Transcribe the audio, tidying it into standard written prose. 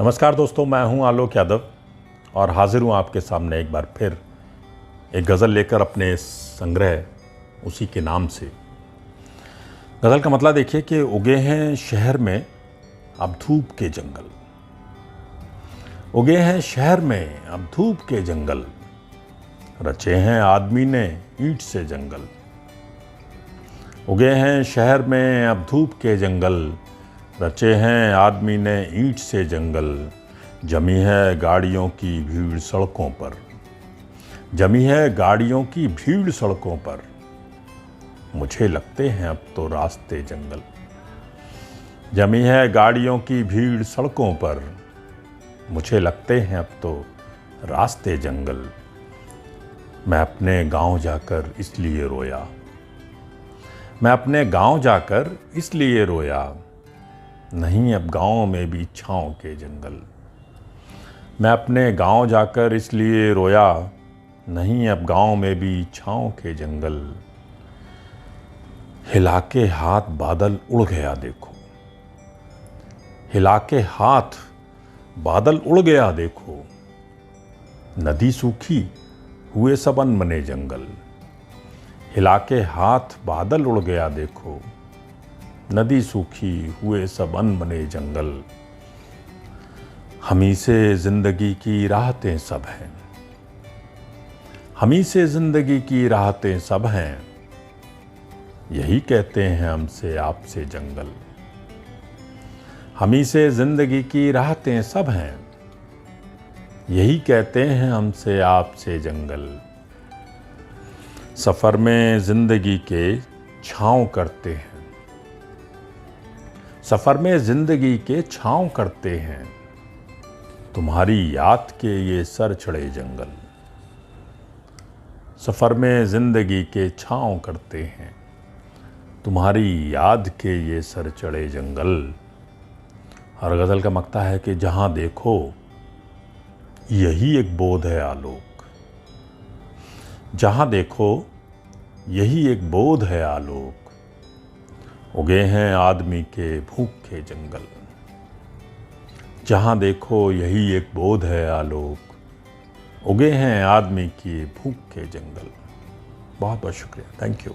नमस्कार दोस्तों, मैं हूं आलोक यादव और हाजिर हूं आपके सामने एक बार फिर एक गज़ल लेकर अपने संग्रह उसी के नाम से। गज़ल का मतलब देखिए कि उगे हैं शहर में अब धूप के जंगल, उगे हैं शहर में अब धूप के जंगल, रचे हैं आदमी ने ईंट से जंगल। उगे हैं शहर में अब धूप के जंगल, रचे हैं आदमी ने ईंट से जंगल। जमी है गाड़ियों की भीड़ सड़कों पर, जमी है गाड़ियों की भीड़ सड़कों पर, मुझे लगते हैं अब तो रास्ते जंगल। जमी है गाड़ियों की भीड़ सड़कों पर, मुझे लगते हैं अब तो रास्ते जंगल। मैं अपने गांव जाकर इसलिए रोया, मैं अपने गांव जाकर इसलिए रोया, नहीं अब गांव में भी छाँव के जंगल। मैं अपने गांव जाकर इसलिए रोया, नहीं अब गांव में भी छाँव के जंगल। हिला के हाथ बादल उड़ गया देखो, हिला के हाथ बादल उड़ गया देखो, नदी सूखी हुए सब अनबने जंगल। हिला के हाथ बादल उड़ गया देखो, नदी सूखी हुए सब अनबने जंगल। हमी से जिंदगी की राहतें सब हैं, हमी से जिंदगी की राहतें सब हैं, यही कहते हैं हमसे आपसे जंगल। हमी से जिंदगी की राहतें सब हैं, यही कहते हैं हमसे आपसे जंगल। सफर में जिंदगी के छाँव करते हैं, सफर में जिंदगी के छाँव करते हैं, तुम्हारी याद के ये सर चढ़े जंगल। सफर में जिंदगी के छाँव करते हैं, तुम्हारी याद के ये सर चढ़े जंगल। हर गज़ल का मकता है कि जहाँ देखो यही एक बोध है आलोक, जहाँ देखो यही एक बोध है आलोक। उगे हैं आदमी के भूखे जंगल, जहाँ देखो यही एक बोध है आलोक। उगे हैं आदमी के भूखे जंगल। बहुत बहुत शुक्रिया, थैंक यू।